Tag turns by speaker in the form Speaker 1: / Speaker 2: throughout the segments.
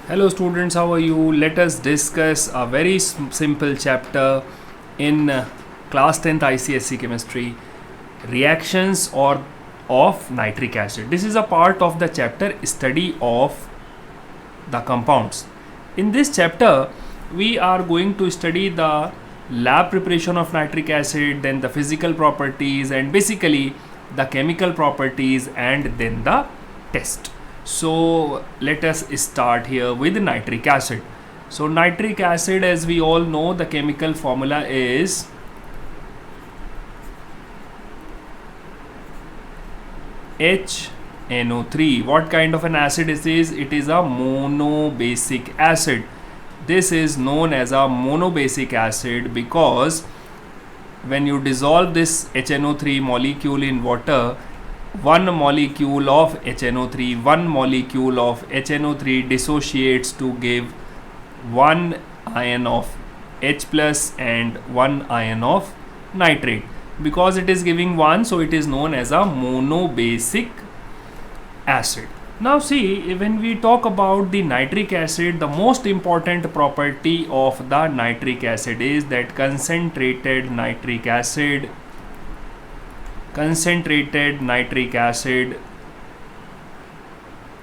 Speaker 1: Hello students, how are you? Let us discuss a very simple chapter in class 10th ICSE chemistry, reactions or of nitric acid. This is a part of the chapter study of the compounds. In this chapter, we are going to study the lab preparation of nitric acid, then the physical properties and basically the chemical properties and then the test. So let us start here with nitric acid. So nitric acid, as we all know, the chemical formula is HNO3. What kind of an acid it is? It is a monobasic acid. This is known as a monobasic acid because when you dissolve this HNO3 molecule in water, one molecule of HNO3 dissociates to give one ion of H plus and one ion of nitrate. Because it is giving one, so it is known as a monobasic acid. Now see, when we talk about the nitric acid, the most important property of the nitric acid is that concentrated nitric acid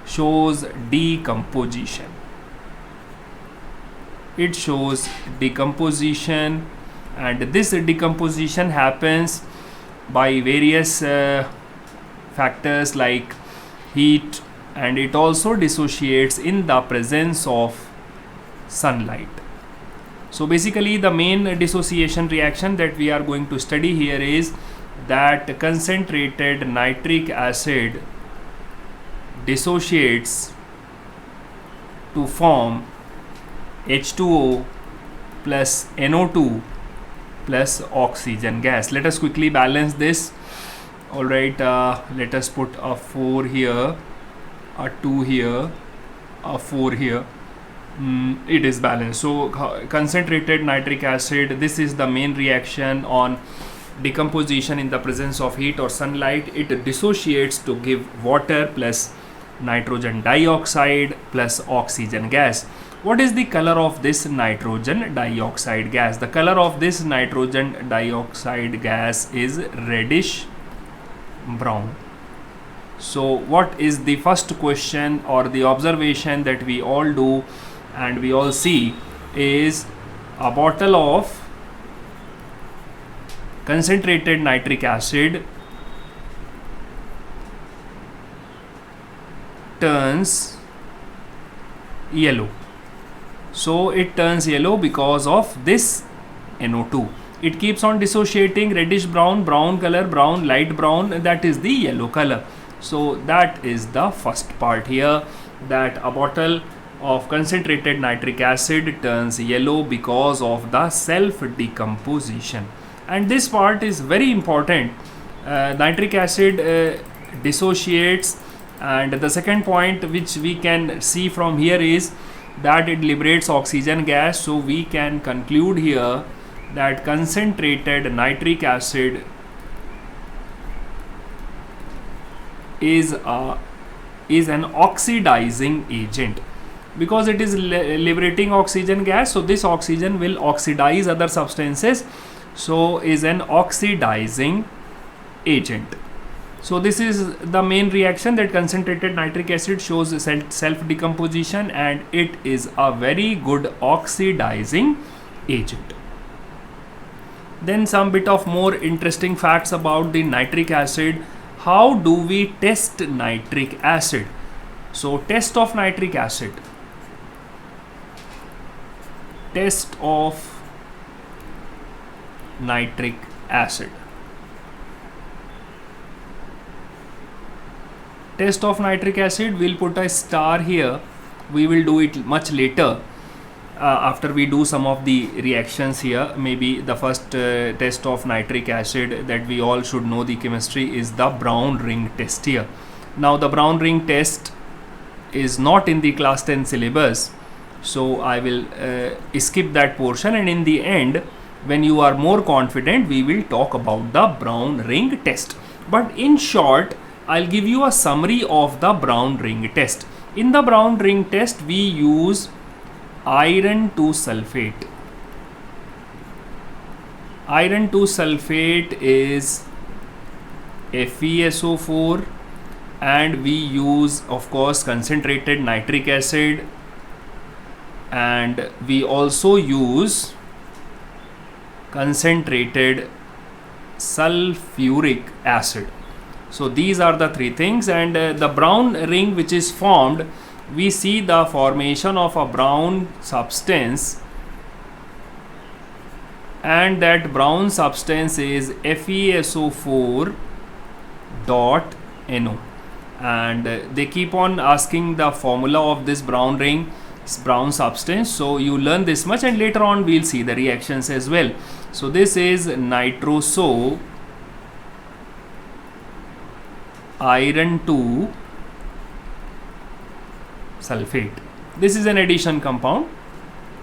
Speaker 1: shows decomposition. It shows decomposition, and this decomposition happens by various factors like heat, and it also dissociates in the presence of sunlight. So basically the main dissociation reaction that we are going to study here is that concentrated nitric acid dissociates to form H2O plus NO2 plus oxygen gas. Let us quickly balance this. Alright, let us put a 4 here, a 2 here, a 4 here. It is balanced. So concentrated nitric acid, this is the main reaction on decomposition in the presence of heat or sunlight. It dissociates to give water plus nitrogen dioxide plus oxygen gas. What is the color of this nitrogen dioxide gas? The color of this nitrogen dioxide gas is reddish brown. So what is the first question or the observation that we all do and we all see is a bottle of concentrated nitric acid turns yellow. So it turns yellow because of this NO2. It keeps on dissociating reddish brown, brown color, brown, light brown, that is the yellow color. So that is the first part here, that a bottle of concentrated nitric acid turns yellow because of the self decomposition. And this part is very important. Nitric acid dissociates, and the second point which we can see from here is that it liberates oxygen gas. So we can conclude here that concentrated nitric acid is an oxidizing agent because it is liberating oxygen gas. So this oxygen will oxidize other substances, so is an oxidizing agent. So this is the main reaction, that concentrated nitric acid shows self decomposition and it is a very good oxidizing agent. Then some bit of more interesting facts about the nitric acid. How do we test nitric acid? So test of nitric acid. Test of nitric acid. Test of nitric acid, we'll put a star here. We will do it much later after we do some of the reactions here. Maybe the first test of nitric acid that we all should know the chemistry is the Brown ring test here. Now the Brown ring test is not in the class 10 syllabus, so I will skip that portion, and in the end when you are more confident we will talk about the Brown ring test. But in short, I'll give you a summary of the Brown ring test. In the brown ring test, we use iron 2 sulfate. Iron 2 sulfate is FeSO4, and we use, of course, concentrated nitric acid, and we also use concentrated sulfuric acid. So these are the three things, and the brown ring which is formed, we see the formation of a brown substance, and that brown substance is FeSO4 dot NO, and they keep on asking the formula of this brown ring, brown substance. So you learn this much, and later on we'll see the reactions as well. So this is nitroso iron 2 sulfate. This is an addition compound.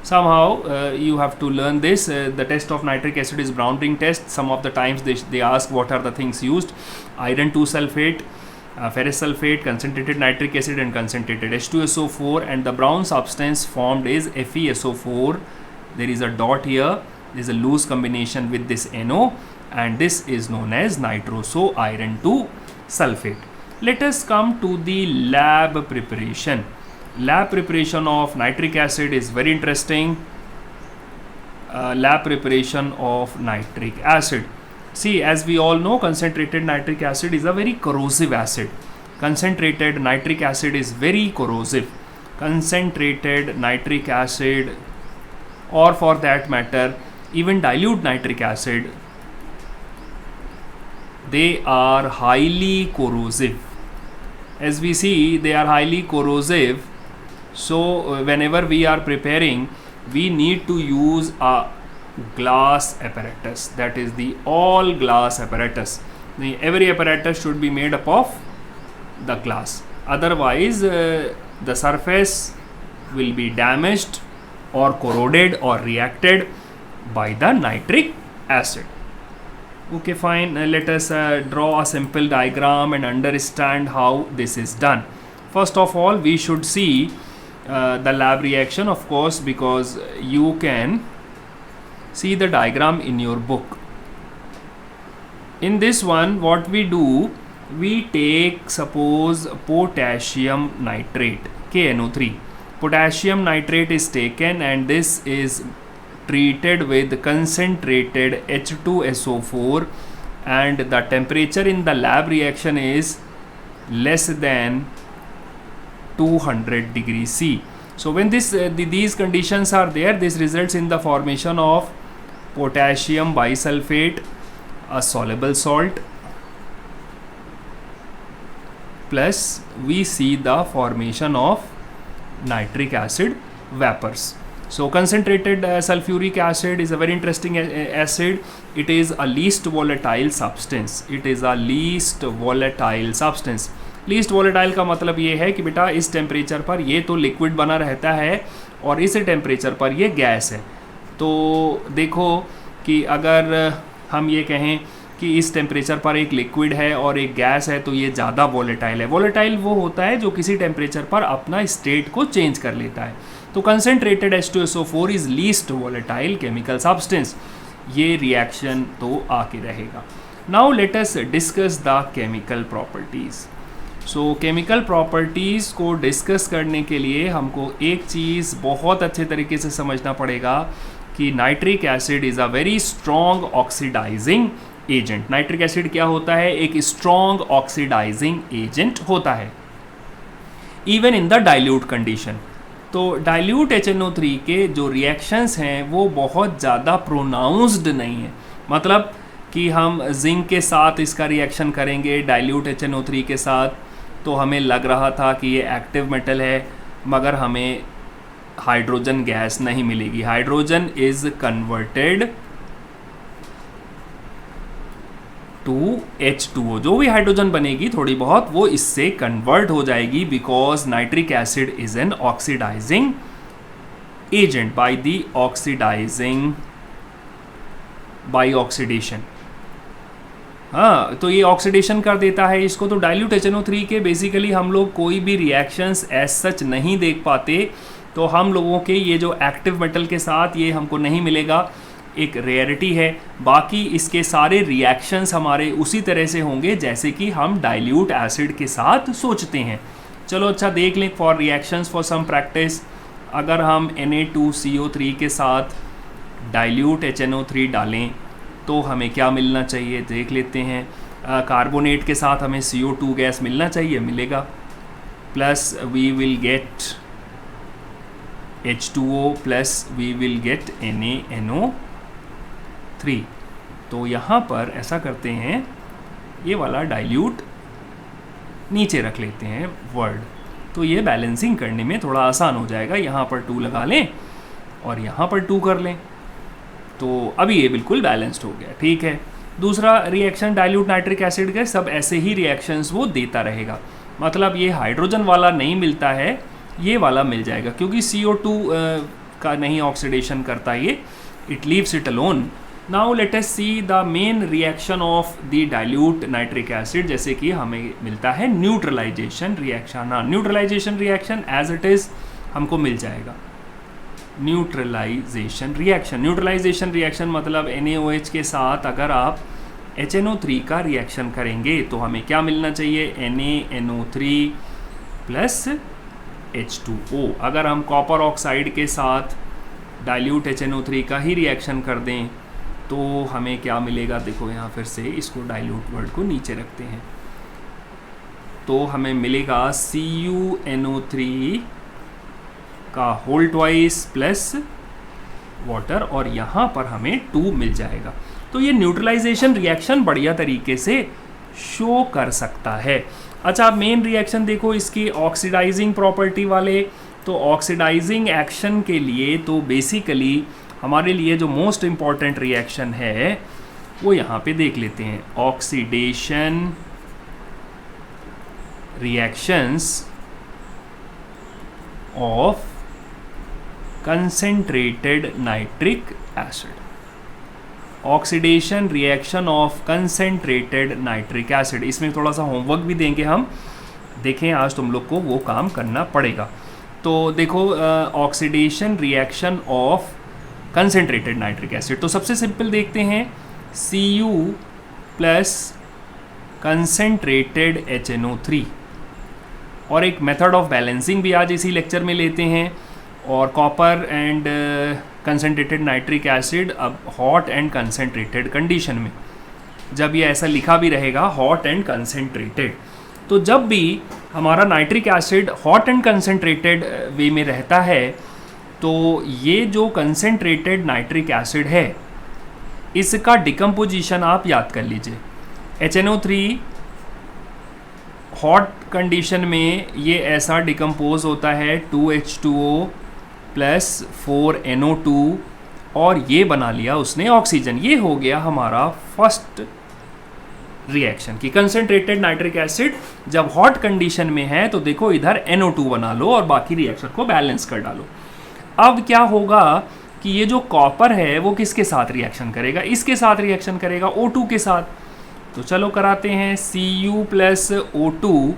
Speaker 1: Somehow you have to learn this. The test of nitric acid is brown ring test. Some of the times they ask what are the things used: iron 2 sulfate, ferrous sulfate, concentrated nitric acid, and concentrated H2SO4, and the brown substance formed is FeSO4. There is a dot here. There is a loose combination with this NO, and this is known as nitroso iron 2 sulfate. Let us come to the lab preparation. Lab preparation of nitric acid is very interesting. Lab preparation of nitric acid. See, as we all know, concentrated nitric acid is a very corrosive acid. Concentrated nitric acid is very corrosive. Concentrated nitric acid, or for that matter, even dilute nitric acid, they are highly corrosive. As we see, they are highly corrosive. So whenever we are preparing, we need to use a glass apparatus, that is the all glass apparatus. Every apparatus should be made up of the glass, otherwise the surface will be damaged or corroded or reacted by the nitric acid. Okay, fine. Let us draw a simple diagram and understand how this is done. First of all, we should see the lab reaction, of course, because you can see the diagram in your book. In this one, what we do, we take, suppose, potassium nitrate, KNO3. Potassium nitrate is taken, and this is treated with concentrated H2SO4, and the temperature in the lab reaction is less than 200 degrees C. So when these conditions are there, this results in the formation of potassium bisulfate, a soluble salt, plus we see the formation of nitric acid vapors. So concentrated sulfuric acid is a very interesting acid. It is a least volatile substance. It is a least volatile substance. Least volatile का मतलब ये है कि बेटा इस temperature पर ये तो लिक्विड बना रहता है और इस टेम्परेचर पर ये गैस है. तो देखो कि अगर हम ये कहें कि इस टेम्परेचर पर एक लिक्विड है और एक गैस है, तो ये ज़्यादा वोलेटाइल है. वोलेटाइल वो होता है जो किसी टेम्परेचर पर अपना स्टेट को चेंज कर लेता है. तो concentrated H2SO4 is least volatile chemical substance. ये रिएक्शन तो आके रहेगा. Now let us discuss the chemical properties. So chemical properties को डिस्कस करने के लिए हमको एक चीज़ बहुत अच्छे तरीके से समझना पड़ेगा कि nitric acid is a very strong oxidizing agent. Nitric acid क्या होता है? एक स्ट्रॉन्ग ऑक्सीडाइजिंग एजेंट होता है even in the dilute condition. तो डाइल्यूट HNO3 के जो रिएक्शंस हैं वो बहुत ज़्यादा प्रोनाउंस्ड नहीं है. मतलब कि हम जिंक के साथ इसका रिएक्शन करेंगे डाइल्यूट HNO3 के साथ, तो हमें लग रहा था कि ये एक्टिव मेटल है, मगर हमें हाइड्रोजन गैस नहीं मिलेगी. Hydrogen is converted to H2O. जो भी हाइड्रोजन बनेगी थोड़ी बहुत वो इससे कन्वर्ट हो जाएगी, because nitric acid is an oxidizing agent by the oxidizing, by oxidation. हाँ, तो ये ऑक्सीडेशन कर देता है इसको। तो डाइल्यूट HNO3 के बेसिकली हम लोग कोई भी रिएक्शंस एज सच नहीं देख पाते, तो हम लोगों के ये जो एक्टिव मेटल के साथ ये हमको नहीं मिलेगा, एक रेयरिटी है। बाकी इसके सारे रिएक्शंस हमारे उसी तरह से होंगे जैसे कि हम डाइल्यूट एसिड के साथ सोचते हैं। चलो अच्छा देख लें for reactions for some practice. अगर हम Na2CO3 के साथ डाइल्यूट HNO3 डालें तो हमें क्या मिलना चाहिए देख लेते हैं। कार्बोनेट के साथ हमें CO2 गैस मिलना चाहिए, मिलेगा, plus we will get H2O plus we will get NaNO3। तो यहाँ पर ऐसा करते हैं, ये वाला डाइल्यूट नीचे रख लेते हैं वर्ड, तो ये बैलेंसिंग करने में थोड़ा आसान हो जाएगा। यहाँ पर 2 लगा लें और यहाँ पर 2 कर लें, तो अभी ये बिल्कुल बैलेंस्ड हो गया, ठीक है। दूसरा रिएक्शन डाइल्यूट नाइट्रिक एसिड का, सब ऐसे ही रिएक्शंस वो देता रहेगा, मतलब ये हाइड्रोजन वाला नहीं मिलता है, ये वाला मिल जाएगा, क्योंकि CO2 का नहीं ऑक्सीडेशन करता ये, it leaves it alone. Now let us see the main reaction of the dilute nitric acid, जैसे कि हमें मिलता है न्यूट्रलाइजेशन रिएक्शन। हाँ, neutralization reaction as it is हमको मिल जाएगा। न्यूट्रलाइजेशन रिएक्शन मतलब NaOH के साथ अगर आप HNO3 का रिएक्शन करेंगे तो हमें क्या मिलना चाहिए, NaNO3 प्लस H2O। अगर हम कॉपर ऑक्साइड के साथ डाइल्यूट HNO3 का ही रिएक्शन कर दें तो हमें क्या मिलेगा, देखो यहाँ फिर से इसको डाइल्यूट वर्ड को नीचे रखते हैं, तो हमें मिलेगा CuNO3 का होल ट्वाइस प्लस वाटर, और यहाँ पर हमें 2 मिल जाएगा। तो ये न्यूट्रलाइजेशन रिएक्शन बढ़िया तरीके से शो कर सकता है। अच्छा, आप मेन रिएक्शन देखो इसकी ऑक्सीडाइजिंग प्रॉपर्टी वाले, तो ऑक्सीडाइजिंग एक्शन के लिए तो बेसिकली हमारे लिए जो मोस्ट इम्पॉर्टेंट रिएक्शन है वो यहाँ पे देख लेते हैं, oxidation reactions of concentrated nitric acid. Oxidation reaction of concentrated nitric acid, इसमें थोड़ा सा होमवर्क भी देंगे हम, देखें आज तुम लोग को वो काम करना पड़ेगा। तो देखो oxidation reaction of concentrated nitric acid, तो सबसे सिंपल देखते हैं, Cu प्लस कंसेंट्रेटेड HNO3, और एक मेथड ऑफ बैलेंसिंग भी आज इसी लेक्चर में लेते हैं। और copper and concentrated nitric acid अब हॉट एंड कंसेंट्रेटेड कंडीशन में, जब ये ऐसा लिखा भी रहेगा हॉट एंड कंसेंट्रेटेड, तो जब भी हमारा nitric acid hot and concentrated way में रहता है तो ये जो कंसेंट्रेटेड नाइट्रिक एसिड है इसका डिकम्पोजिशन आप याद कर लीजिए। HNO3 हॉट कंडीशन में ये ऐसा डिकम्पोज होता है 2H2O प्लस 4NO2, और ये बना लिया उसने ऑक्सीजन। ये हो गया हमारा फर्स्ट रिएक्शन की कंसेंट्रेटेड नाइट्रिक एसिड जब हॉट कंडीशन में है तो देखो इधर NO2 बना लो और बाकी रिएक्शन को बैलेंस कर डालो। अब क्या होगा कि ये जो कॉपर है वो किसके साथ रिएक्शन करेगा, इसके साथ रिएक्शन करेगा, O2 के साथ। तो चलो कराते हैं, Cu प्लस O2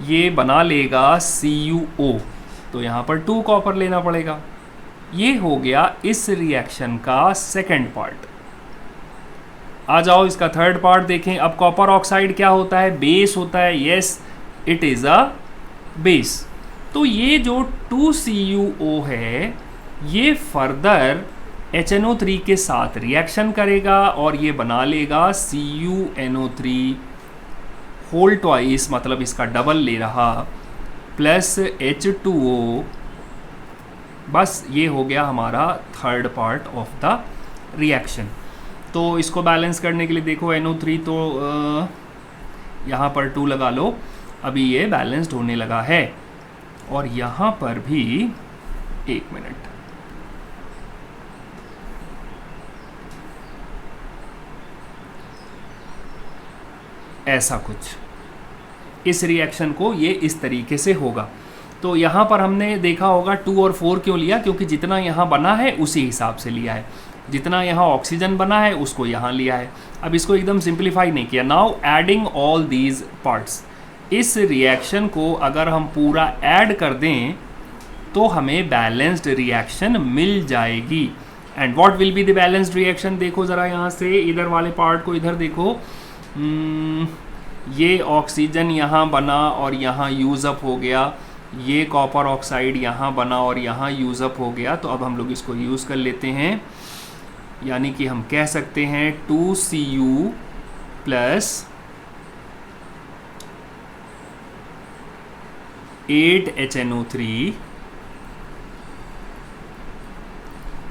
Speaker 1: ये बना लेगा CuO, तो यहाँ पर 2 कॉपर लेना पड़ेगा। ये हो गया इस रिएक्शन का सेकंड पार्ट। आ जाओ इसका थर्ड पार्ट देखें। अब कॉपर ऑक्साइड क्या होता है, बेस होता है, yes it is a base. तो ये जो 2CuO है ये फर्दर HNO3 के साथ रिएक्शन करेगा और ये बना लेगा CuNO3 होल ट्वाइस, मतलब इसका डबल ले रहा, प्लस H2O। बस ये हो गया हमारा third part of the reaction. तो इसको बैलेंस करने के लिए देखो NO3 तो यहाँ पर 2 लगा लो, अभी ये बैलेंस्ड होने लगा है। और यहाँ पर भी 1 मिनट, ऐसा कुछ इस रिएक्शन को ये इस तरीके से होगा। तो यहाँ पर हमने देखा होगा 2 और 4 क्यों लिया, क्योंकि जितना यहाँ बना है उसी हिसाब से लिया है। जितना यहाँ ऑक्सीजन बना है उसको यहाँ लिया है। अब इसको एकदम सिंप्लीफाई नहीं किया। Now adding all these parts, इस रिएक्शन को अगर हम पूरा ऐड कर दें तो हमें बैलेंस्ड रिएक्शन मिल जाएगी। And what will be the balanced reaction, देखो ज़रा यहाँ से इधर वाले पार्ट को इधर देखो। ये ऑक्सीजन यहाँ बना और यहाँ यूज़ अप हो गया, ये कॉपर ऑक्साइड यहाँ बना और यहाँ यूज़ अप हो गया। तो अब हम लोग इसको यूज़ कर लेते हैं, यानी कि हम कह सकते हैं 2Cu plus 8HNO3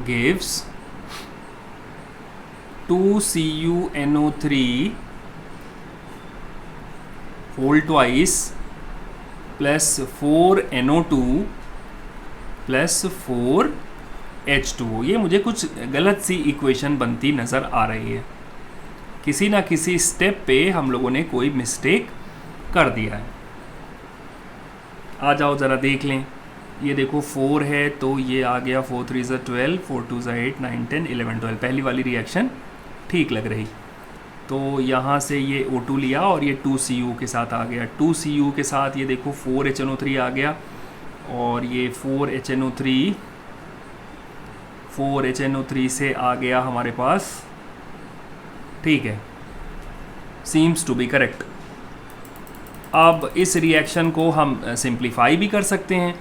Speaker 1: gives 2CuNO3 whole twice plus 4NO2 plus 4H2O। ये मुझे कुछ गलत सी इक्वेशन बनती नज़र आ रही है, किसी ना किसी स्टेप पे हम लोगों ने कोई मिस्टेक कर दिया है। आ जाओ ज़रा देख लें। ये देखो 4 है तो ये आ गया 4 3 ज़ा 12, 4 2 ज़ा 8, 9 10 11 12। पहली वाली रिएक्शन ठीक लग रही। तो यहाँ से ये O2 लिया और ये 2Cu के साथ आ गया। 2Cu के साथ ये देखो 4HNO3 आ गया और ये 4HNO3 से आ गया हमारे पास। ठीक है, सीम्स टू बी करेक्ट। अब इस रिएक्शन को हम सिंप्लीफाई भी कर सकते हैं।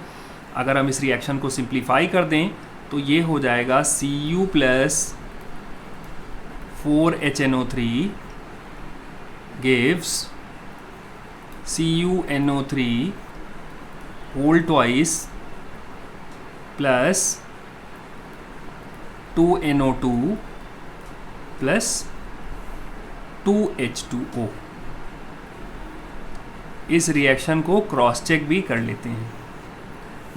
Speaker 1: अगर हम इस रिएक्शन को सिंप्लीफाई कर दें तो ये हो जाएगा Cu plus 4HNO3 gives CuNO3 whole twice plus 2NO2 plus 2H2O। इस रिएक्शन को क्रॉस चेक भी कर लेते हैं।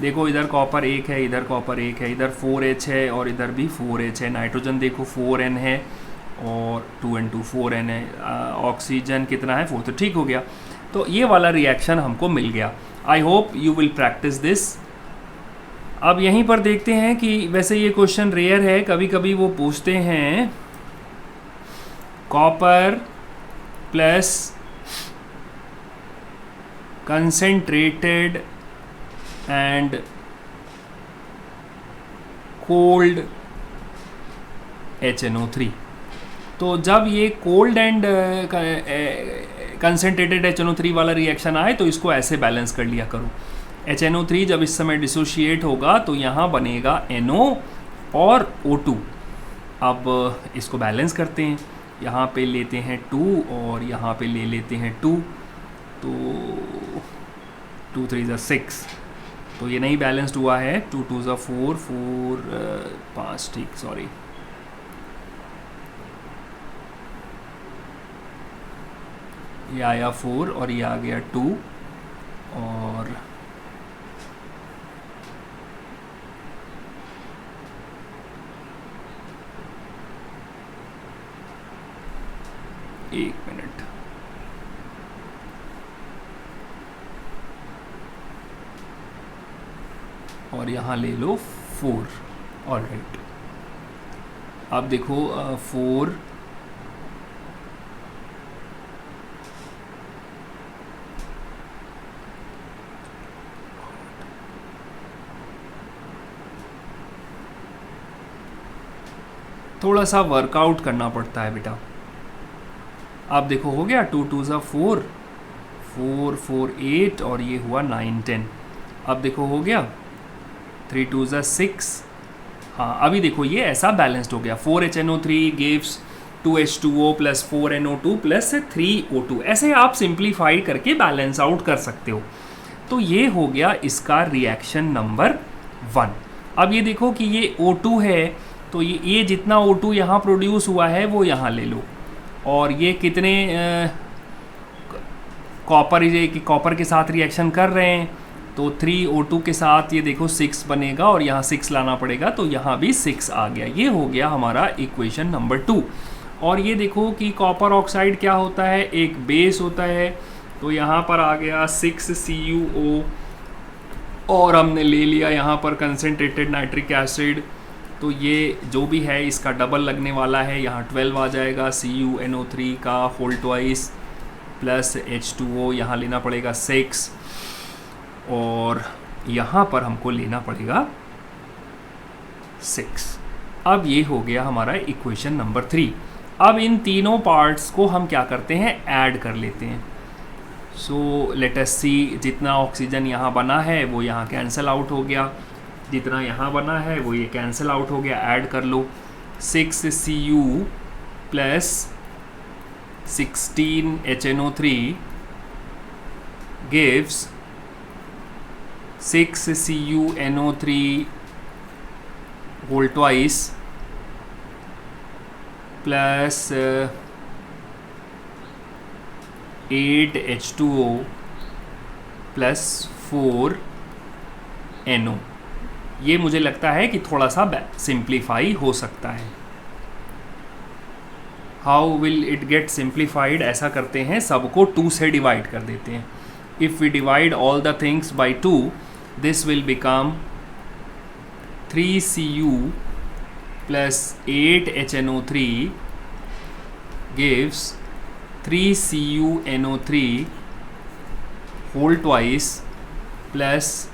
Speaker 1: देखो इधर कॉपर 1 है, इधर कॉपर 1 है, इधर 4H है और इधर भी 4H है। नाइट्रोजन देखो 4N है और 2N2 4N है। ऑक्सीजन कितना है 4, तो ठीक हो गया। तो ये वाला रिएक्शन हमको मिल गया। I hope you will practice this. अब यहीं पर देखते हैं कि वैसे ये क्वेश्चन रेयर है, कभी कभी वो पूछते हैं copper plus concentrated and cold HNO3। तो जब ये कोल्ड एंड कंसेंट्रेटेड HNO3 वाला रिएक्शन आए तो इसको ऐसे बैलेंस कर लिया करो। HNO3 जब इस समय डिसोशिएट होगा तो यहाँ बनेगा NO और O2। अब इसको बैलेंस करते हैं, यहाँ पे लेते हैं 2 और यहाँ पे ले लेते हैं 2, तो 2 3 ज़ा 6, तो ये नहीं बैलेंस्ड हुआ है। 2 2 ज़ा 4, 4 5, ठीक, सॉरी। ये आया 4 और ये आ गया 2 और एक मिनट, और यहाँ ले लो 4। ऑलराइट, अब देखो 4 थोड़ा सा वर्कआउट करना पड़ता है बेटा। अब देखो हो गया 2 2 ज़ा 4, 4 4 8 और ये हुआ 9 10। अब देखो हो गया 3 2 ज़ा 6। हाँ, अभी देखो ये ऐसा बैलेंस्ड हो गया। 4HNO3 gives 2H2O plus 4NO2 plus 3O2। ऐसे आप सिंप्लीफाई करके बैलेंस आउट कर सकते हो। तो ये हो गया इसका रिएक्शन नंबर 1। अब ये देखो कि ये O2 है, तो ये जितना O2 यहाँ प्रोड्यूस हुआ है वो यहाँ ले लो, और ये कितने कॉपर के साथ रिएक्शन कर रहे हैं, तो 3O2 के साथ ये देखो 6 बनेगा और यहाँ 6 लाना पड़ेगा, तो यहाँ भी 6 आ गया। ये हो गया हमारा इक्वेशन नंबर 2। और ये देखो कि कॉपर ऑक्साइड क्या होता है, एक बेस होता है, तो यहाँ पर आ गया 6CuO और हमने ले लिया यहाँ पर कंसनट्रेटेड नाइट्रिक एसिड, तो ये जो भी है इसका डबल लगने वाला है, यहाँ 12 आ जाएगा CuNO3 का होल ट्वाइस प्लस H2O, यहाँ लेना पड़ेगा 6 और यहाँ पर हमको लेना पड़ेगा 6। अब ये हो गया हमारा इक्वेशन नंबर 3। अब इन तीनों पार्ट्स को हम क्या करते हैं, ऐड कर लेते हैं। सो लेट अस सी, जितना ऑक्सीजन यहाँ बना है वो यहाँ कैंसिल आउट हो गया, जितना यहाँ बना है वो ये कैंसिल आउट हो गया, ऐड कर लो। 6Cu plus 16HNO3 gives 6CuNO3 whole twice plus 8H2O plus 4NO। ये मुझे लगता है कि थोड़ा सा सिंप्लीफाई हो सकता है। How will it get simplified, ऐसा करते हैं सबको 2 से डिवाइड कर देते हैं। If we divide all the things by 2 this will become 3Cu plus 8HNO3 gives 3CuNO3 whole twice plus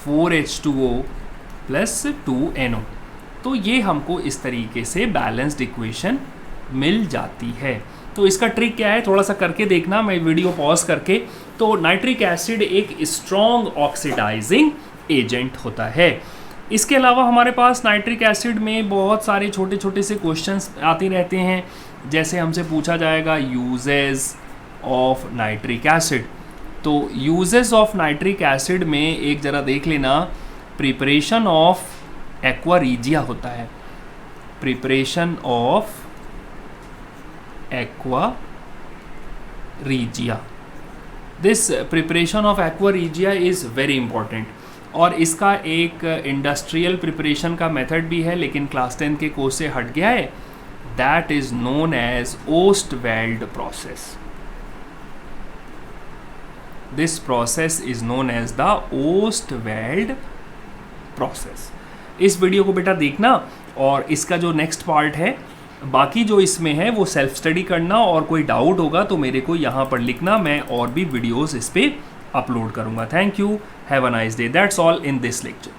Speaker 1: 4H2O plus 2NO। तो ये हमको इस तरीके से बैलेंस्ड इक्वेशन मिल जाती है। तो इसका ट्रिक क्या है, थोड़ा सा करके देखना, मैं वीडियो पॉज करके। तो नाइट्रिक एसिड एक स्ट्रॉन्ग ऑक्सीडाइजिंग एजेंट होता है। इसके अलावा हमारे पास नाइट्रिक एसिड में बहुत सारे छोटे छोटे से क्वेश्चंस आते रहते हैं। जैसे हमसे पूछा जाएगा यूजेस ऑफ नाइट्रिक एसिड। तो यूजेस ऑफ नाइट्रिक एसिड में एक ज़रा देख लेना, प्रिपरेशन ऑफ एक्वा रीजिया होता है, preparation of aqua regia. This preparation of aqua regia is very important, और इसका एक इंडस्ट्रियल प्रिपरेशन का मेथड भी है, लेकिन क्लास 10 के कोर्स से हट गया है। That is known as Ostwald process. This process is known as the Ostwald process. इस वीडियो को बेटा देखना, और इसका जो नेक्स्ट पार्ट है, बाकी जो इसमें है वो सेल्फ स्टडी करना, और कोई डाउट होगा तो मेरे को यहाँ पर लिखना, मैं और भी वीडियोस इस पर अपलोड करूँगा। Thank you, have a nice day. That's all in this lecture.